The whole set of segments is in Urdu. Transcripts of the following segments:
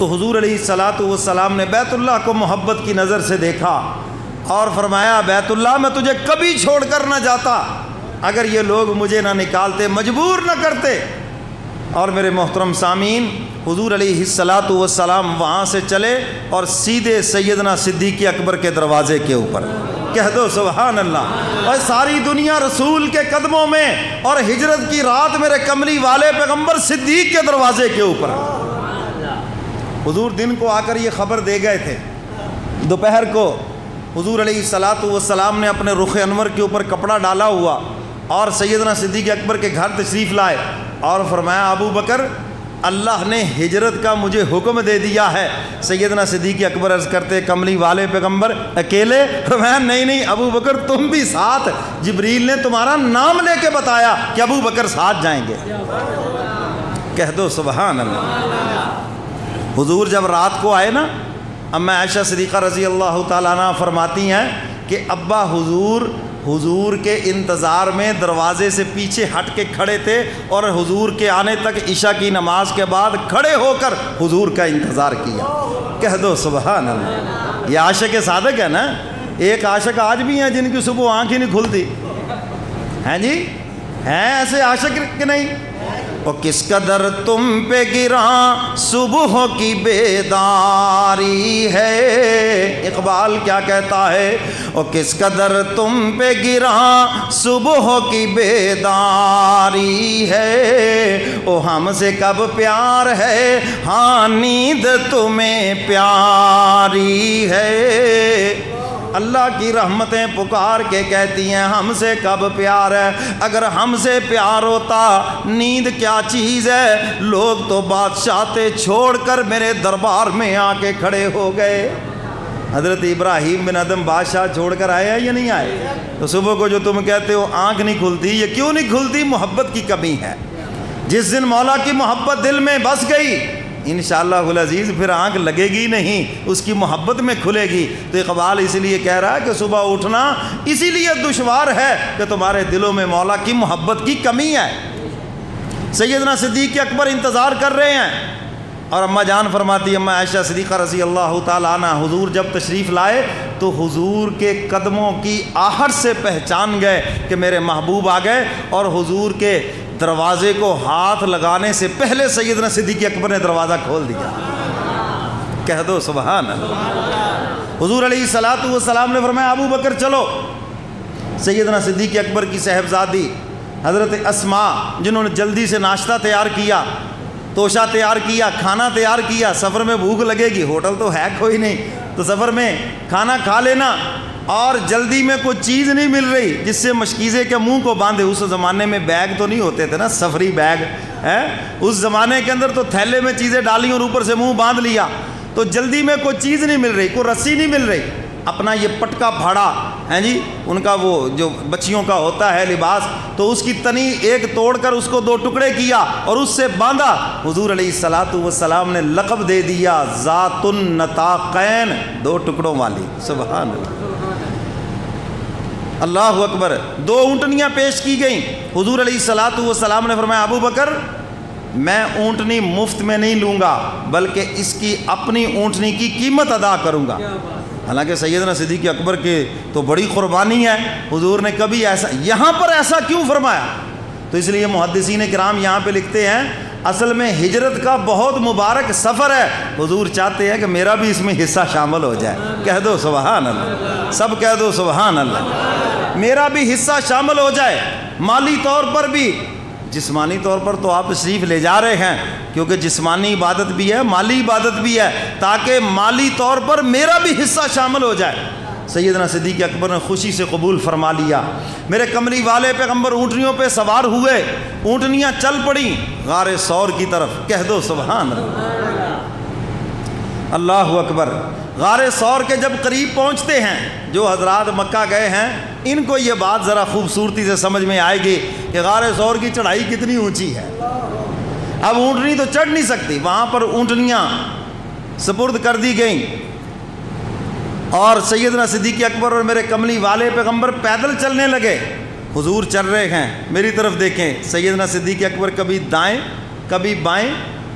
تو حضور علیہ الصلاۃ والسلام نے بیت اللہ کو محبت کی نظر سے دیکھا اور فرمایا بیت اللہ میں تجھے کبھی چھوڑ کر نہ جاتا اگر یہ لوگ مجھے نہ نکالتے، مجبور نہ کرتے۔ اور میرے محترم سامعین، حضور علیہ الصلاۃ والسلام وہاں سے چلے اور سیدھے سیدنا صدیق اکبر کے دروازے کے اوپر، کہہ دو سبحان اللہ۔ اور ساری دنیا رسول کے قدموں میں، اور ہجرت کی رات میرے کملی والے پیغمبر صدیق کے دروازے کے اوپر۔ حضور دن کو آ کر یہ خبر دے گئے تھے، دوپہر کو حضور علیہ الصلاۃ والسلام نے اپنے رخ انور کے اوپر کپڑا ڈالا ہوا اور سیدنا صدیق اکبر کے گھر تشریف لائے اور فرمایا ابو بکر اللہ نے ہجرت کا مجھے حکم دے دیا ہے۔ سیدنا صدیق اکبر عرض کرتے کملی والے پیغمبر اکیلے؟ فرمایا نہیں ابو بکر تم بھی ساتھ، جبریل نے تمہارا نام لے کے بتایا کہ ابو بکر ساتھ جائیں گے، کہہ دو سبحان اللہ۔ حضور جب رات کو آئے نا، اما عائشہ صدیقہ رضی اللہ تعالیٰ عنہ فرماتی ہیں کہ ابا حضور کے انتظار میں دروازے سے پیچھے ہٹ کے کھڑے تھے اور حضور کے آنے تک عشاء کی نماز کے بعد کھڑے ہو کر حضور کا انتظار کیا، کہہ دو سبحان اللہ۔ یہ عاشق صادق ہے نا۔ ایک عاشق آج بھی ہیں جن کی صبح آنکھ ہی نہیں کھلتی، ہیں جی، ہیں ایسے عاشق کہ نہیں؟ وہ کس قدر تم پہ گراں صبح کی بیداری ہے، اقبال کیا کہتا ہے، وہ کس قدر تم پہ گراں صبح کی بیداری ہے، وہ ہم سے کب پیار ہے، ہاں نیند تمہیں پیاری ہے۔ اللہ کی رحمتیں پکار کے کہتی ہیں ہم سے کب پیار ہے، اگر ہم سے پیار ہوتا نیند کیا چیز ہے، لوگ تو بادشاہتے چھوڑ کر میرے دربار میں آ کے کھڑے ہو گئے۔ حضرت ابراہیم بن ادم بادشاہ چھوڑ کر آئے ہیں یا نہیں آئے؟ تو صبح کو جو تم کہتے ہو آنکھ نہیں کھلتی، یہ کیوں نہیں کھلتی؟ محبت کی کمی ہے۔ جس دن مولا کی محبت دل میں بس گئی انشاءاللہ العزیز پھر آنکھ لگے گی نہیں، اس کی محبت میں کھلے گی۔ تو اقبال اس لیے کہہ رہا ہے کہ صبح اٹھنا اسی لیے دشوار ہے کہ تمہارے دلوں میں مولا کی محبت کی کمی ہے۔ سیدنا صدیق اکبر انتظار کر رہے ہیں اور اماں جان فرماتی اماں عائشہ صدیقہ رضی اللہ تعالیٰ عنہ حضور جب تشریف لائے تو حضور کے قدموں کی آہٹ سے پہچان گئے کہ میرے محبوب آ گئے، اور حضور کے دروازے کو ہاتھ لگانے سے پہلے سیدنا صدیق اکبر نے دروازہ کھول دیا، کہہ دو سبحان اللہ۔ حضور علیہ الصلاۃ والسلام نے فرمایا ابو بکر چلو۔ سیدنا صدیق اکبر کی صاحبزادی حضرت اسماء جنہوں نے جلدی سے ناشتہ تیار کیا، توشہ تیار کیا، کھانا تیار کیا، سفر میں بھوک لگے گی، ہوٹل تو ہے کوئی نہیں، تو سفر میں کھانا کھا لینا، اور جلدی میں کوئی چیز نہیں مل رہی جس سے مشکیزے کے منہ کو باندھے۔ اس زمانے میں بیگ تو نہیں ہوتے تھے نا، سفری بیگ ہے، اس زمانے کے اندر تو تھیلے میں چیزیں ڈالیں اور اوپر سے منہ باندھ لیا، تو جلدی میں کوئی چیز نہیں مل رہی، کوئی رسی نہیں مل رہی، اپنا یہ پٹکا پھاڑا ہے جی، ان کا وہ جو بچیوں کا ہوتا ہے لباس، تو اس کی تنی ایک توڑ کر اس کو دو ٹکڑے کیا اور اس سے باندھا۔ حضور علیہ الصلاۃ والسلام نے لقب دے دیا ذات النطاقین، دو ٹکڑوں والی، سبحان اللہ، اللہ اکبر۔ دو اونٹنیاں پیش کی گئیں، حضور علیہ الصلاۃ والسلام نے فرمایا ابو بکر میں اونٹنی مفت میں نہیں لوں گا بلکہ اس کی اپنی اونٹنی کی قیمت ادا کروں گا۔ حالانکہ سیدنا صدیق اکبر کے تو بڑی قربانی ہے، حضور نے کبھی ایسا، یہاں پر ایسا کیوں فرمایا؟ تو اس لیے محدثین کرام یہاں پہ لکھتے ہیں اصل میں ہجرت کا بہت مبارک سفر ہے، حضور چاہتے ہیں کہ میرا بھی اس میں حصہ شامل ہو جائے، کہہ دو سبحان اللہ، سب کہہ دو سبحان اللہ، میرا بھی حصہ شامل ہو جائے، مالی طور پر بھی، جسمانی طور پر تو آپ تشریف لے جا رہے ہیں کیونکہ جسمانی عبادت بھی ہے، مالی عبادت بھی ہے، تاکہ مالی طور پر میرا بھی حصہ شامل ہو جائے۔ سیدنا صدیق اکبر نے خوشی سے قبول فرما لیا۔ میرے کملی والے پیغمبر اونٹنیوں پہ سوار ہوئے، اونٹنیاں چل پڑیں غار ثور کی طرف، کہہ دو سبحان اللہ، اللہ اکبر۔ غار ثور کے جب قریب پہنچتے ہیں، جو حضرات مکہ گئے ہیں ان کو یہ بات ذرا خوبصورتی سے سمجھ میں آئے گی کہ غار ثور کی چڑھائی کتنی اونچی ہے۔ اب اونٹنی تو چڑھ نہیں سکتی، وہاں پر اونٹنیاں سپرد کر دی گئیں اور سیدنا صدیق اکبر اور میرے کملی والے پیغمبر پیدل چلنے لگے۔ حضور چل رہے ہیں، میری طرف دیکھیں، سیدنا صدیق اکبر کبھی دائیں کبھی بائیں،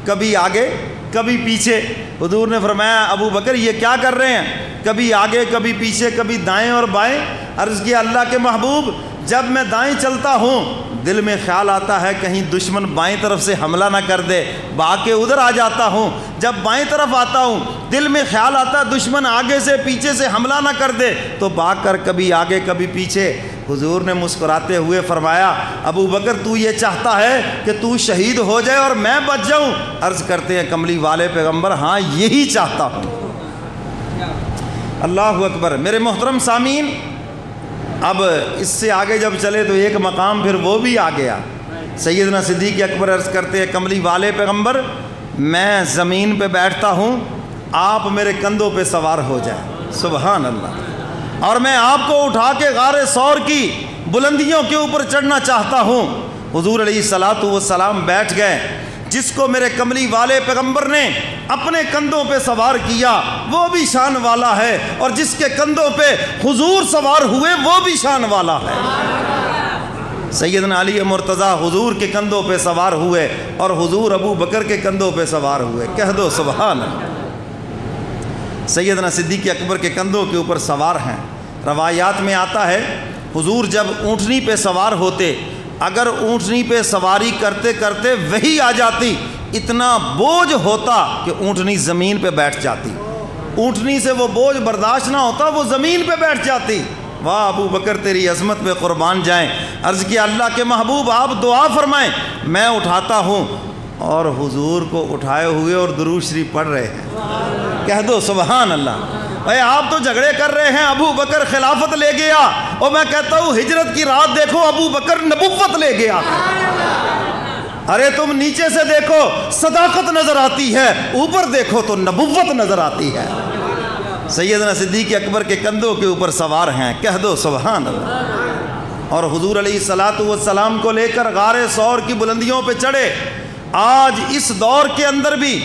کبھی آگے کبھی پیچھے۔ حضور نے فرمایا ابو بکر یہ کیا کر رہے ہیں؟ کبھی آگے کبھی پیچھے، کبھی دائیں اور بائیں۔ عرض کیا اللہ کے محبوب جب میں دائیں چلتا ہوں دل میں خیال آتا ہے کہیں دشمن بائیں طرف سے حملہ نہ کر دے، بھاگ کے ادھر آ جاتا ہوں۔ جب بائیں طرف آتا ہوں دل میں خیال آتا ہے دشمن آگے سے پیچھے سے حملہ نہ کر دے، تو بھاگ کر کبھی آگے کبھی پیچھے۔ حضور نے مسکراتے ہوئے فرمایا ابو بکر تو یہ چاہتا ہے کہ تو شہید ہو جائے اور میں بچ جاؤں؟ عرض کرتے ہیں کملی والے پیغمبر ہاں یہی چاہتا ہوں۔ اللہ اکبر۔ میرے محترم سامعین، اب اس سے آگے جب چلے تو ایک مقام پھر وہ بھی آ گیا۔ سیدنا صدیق اکبر عرض کرتے ہیں کملی والے پیغمبر میں زمین پہ بیٹھتا ہوں، آپ میرے کندھوں پہ سوار ہو جائیں، سبحان اللہ، اور میں آپ کو اٹھا کے غار ثور کی بلندیوں کے اوپر چڑھنا چاہتا ہوں۔ حضور علیہ الصلوۃ والسلام بیٹھ گئے۔ جس کو میرے کملی والے پیغمبر نے اپنے کندھوں پہ سوار کیا وہ بھی شان والا ہے، اور جس کے کندھوں پہ حضور سوار ہوئے وہ بھی شان والا ہے۔ سیدنا علی مرتضیٰ حضور کے کندھوں پہ سوار ہوئے اور حضور ابو بکر کے کندھوں پہ سوار ہوئے، کہہ دو سبحان اللہ۔ سیدنا صدیق اکبر کے کندھوں کے اوپر سوار ہیں۔ روایات میں آتا ہے حضور جب اونٹنی پہ سوار ہوتے، اگر اونٹنی پہ سواری کرتے کرتے وہی آ جاتی، اتنا بوجھ ہوتا کہ اونٹنی زمین پہ بیٹھ جاتی، اونٹنی سے وہ بوجھ برداشت نہ ہوتا، وہ زمین پہ بیٹھ جاتی۔ واہ ابو بکر تیری عظمت پہ قربان جائیں۔ عرض کیا اللہ کے محبوب آپ دعا فرمائیں، میں اٹھاتا ہوں، اور حضور کو اٹھائے ہوئے اور درود شریف پڑھ رہے ہیں، کہہ دو سبحان اللہ۔ اے آپ تو جھگڑے کر رہے ہیں ابو بکر خلافت لے گیا، اور میں کہتا ہوں ہجرت کی رات دیکھو ابو بکر نبوت لے گیا۔ ارے تم نیچے سے دیکھو صداقت نظر آتی ہے، اوپر دیکھو تو نبوت نظر آتی ہے۔ سیدنا صدیق اکبر کے کندھوں کے اوپر سوار ہیں، کہہ دو سبحان اللہ۔ اور حضور علیہ الصلوۃ والسلام کو لے کر غار ثور کی بلندیوں پہ چڑھے۔ آج اس دور کے اندر بھی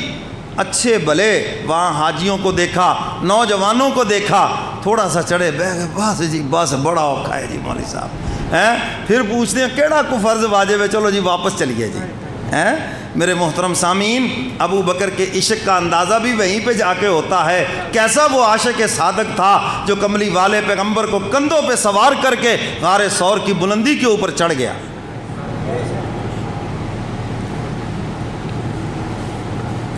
اچھے بھلے وہاں حاجیوں کو دیکھا، نوجوانوں کو دیکھا، تھوڑا سا چڑھے بس جی بس بڑا اوکھا ہے جی مولوی صاحب ہیں، پھر پوچھتے ہیں کیڑا کو فرض واجب ہے، چلو جی واپس چلیے جی ہیں۔ میرے محترم سامعین، ابو بکر کے عشق کا اندازہ بھی وہیں پہ جا کے ہوتا ہے، کیسا وہ عاشق صادق تھا جو کملی والے پیغمبر کو کندھوں پہ سوار کر کے غار ثور کی بلندی کے اوپر چڑھ گیا۔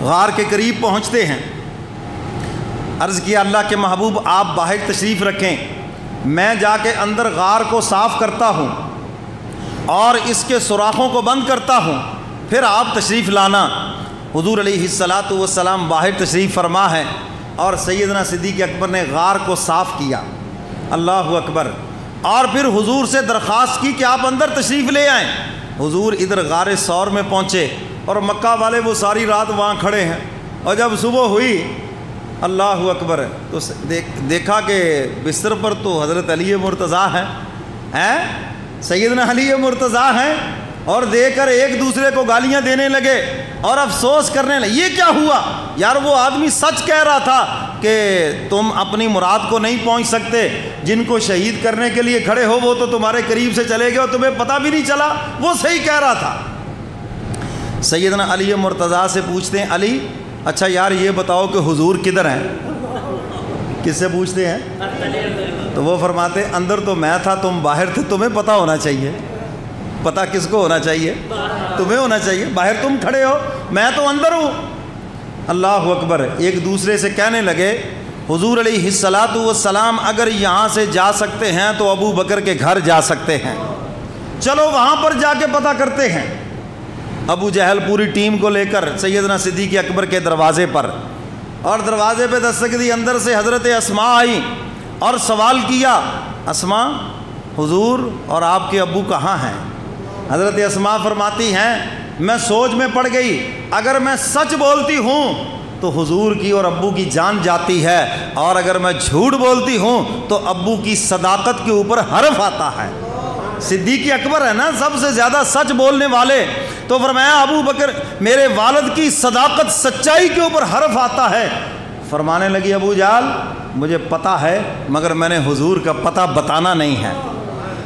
غار کے قریب پہنچتے ہیں، عرض کیا اللہ کے محبوب آپ باہر تشریف رکھیں، میں جا کے اندر غار کو صاف کرتا ہوں اور اس کے سوراخوں کو بند کرتا ہوں، پھر آپ تشریف لانا۔ حضور علیہ الصلوۃ والسلام باہر تشریف فرما ہے، اور سیدنا صدیق اکبر نے غار کو صاف کیا، اللہ اکبر، اور پھر حضور سے درخواست کی کہ آپ اندر تشریف لے آئیں۔ حضور ادھر غار ثور میں پہنچے، اور مکہ والے وہ ساری رات وہاں کھڑے ہیں، اور جب صبح ہوئی اللہ اکبر تو دیکھا کہ بستر پر تو حضرت علی مرتضیٰ ہیں، سیدنا علی مرتضیٰ ہیں، اور دیکھ کر ایک دوسرے کو گالیاں دینے لگے اور افسوس کرنے لگے، یہ کیا ہوا یار، وہ آدمی سچ کہہ رہا تھا کہ تم اپنی مراد کو نہیں پہنچ سکتے، جن کو شہید کرنے کے لیے کھڑے ہو وہ تو تمہارے قریب سے چلے گئے اور تمہیں پتہ بھی نہیں چلا، وہ صحیح کہہ رہا تھا۔ سیدنا علی مرتضیٰ سے پوچھتے ہیں علی اچھا یار یہ بتاؤ کہ حضور کدھر ہیں؟ کس سے پوچھتے ہیں؟ تو وہ فرماتے اندر تو میں تھا، تم باہر تھے، تمہیں پتہ ہونا چاہیے۔ پتہ کس کو ہونا چاہیے؟ تمہیں ہونا چاہیے، باہر تم کھڑے ہو، میں تو اندر ہوں۔ اللہ اکبر۔ ایک دوسرے سے کہنے لگے حضور علیہ الصلوۃ والسلام اگر یہاں سے جا سکتے ہیں تو ابو بکر کے گھر جا سکتے ہیں، چلو وہاں پر جا کے پتہ کرتے ہیں۔ ابو جہل پوری ٹیم کو لے کر سیدنا صدیق اکبر کے دروازے پر، اور دروازے پہ دستک دی، اندر سے حضرت اسماء آئی اور سوال کیا اسماء حضور اور آپ کے ابو کہاں ہیں؟ حضرت اسماء فرماتی ہیں میں سوچ میں پڑ گئی، اگر میں سچ بولتی ہوں تو حضور کی اور ابو کی جان جاتی ہے، اور اگر میں جھوٹ بولتی ہوں تو ابو کی صداقت کے اوپر حرف آتا ہے۔ صدیق اکبر ہے نا سب سے زیادہ سچ بولنے والے، تو فرمایا ابو بکر میرے والد کی صداقت سچائی کے اوپر حرف آتا ہے۔ فرمانے لگی ابو جہل مجھے پتہ ہے مگر میں نے حضور کا پتہ بتانا نہیں ہے۔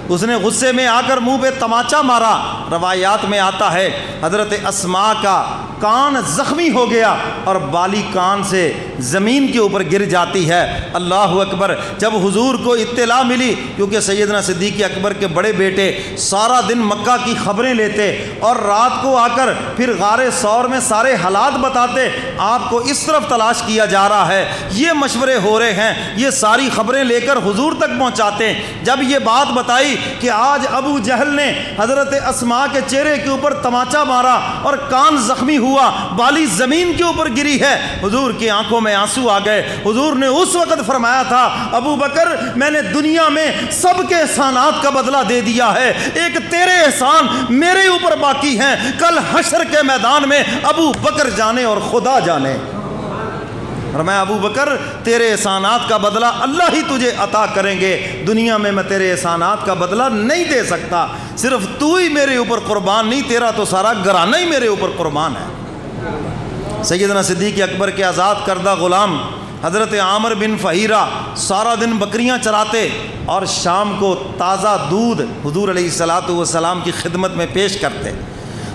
اس نے غصے میں آ کر منہ پہ تماچا مارا۔ روایات میں آتا ہے حضرت اسماء کا کان زخمی ہو گیا اور بالی کان سے زمین کے اوپر گر جاتی ہے۔ اللہ اکبر۔ جب حضور کو اطلاع ملی، کیونکہ سیدنا صدیق اکبر کے بڑے بیٹے سارا دن مکہ کی خبریں لیتے اور رات کو آ کر پھر غار ثور میں سارے حالات بتاتے، آپ کو اس طرف تلاش کیا جا رہا ہے، یہ مشورے ہو رہے ہیں، یہ ساری خبریں لے کر حضور تک پہنچاتے ہیں۔ جب یہ بات بتائی کہ آج ابو جہل نے حضرت اسماء کے چہرے کے اوپر تماچا مارا اور کان زخمی ہوا، بالی زمین کے اوپر گری ہے، حضور کی آنکھوں میں آنسو آ گئے۔ حضور نے اس وقت فرمایا تھا، ابو بکر میں نے دنیا میں سب کے احسانات کا بدلہ دے دیا ہے، ایک تیرے احسان میرے اوپر باقی ہیں، کل حشر کے میدان میں ابو بکر جانے اور خدا جانے۔ فرمایا ابو بکر تیرے احسانات کا بدلہ اللہ ہی تجھے عطا کریں گے، دنیا میں تیرے احسانات کا بدلہ نہیں دے سکتا، صرف تو ہی میرے اوپر قربان نہیں، تیرا تو سارا گھرانہ ہی میرے اوپر قربان ہے۔ سیدنا صدیق اکبر کے آزاد کردہ غلام حضرت عامر بن فہیرہ سارا دن بکریاں چراتے اور شام کو تازہ دودھ حضور علیہ الصلوۃ والسلام کی خدمت میں پیش کرتے۔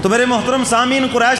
تو میرے محترم سامعین، قریش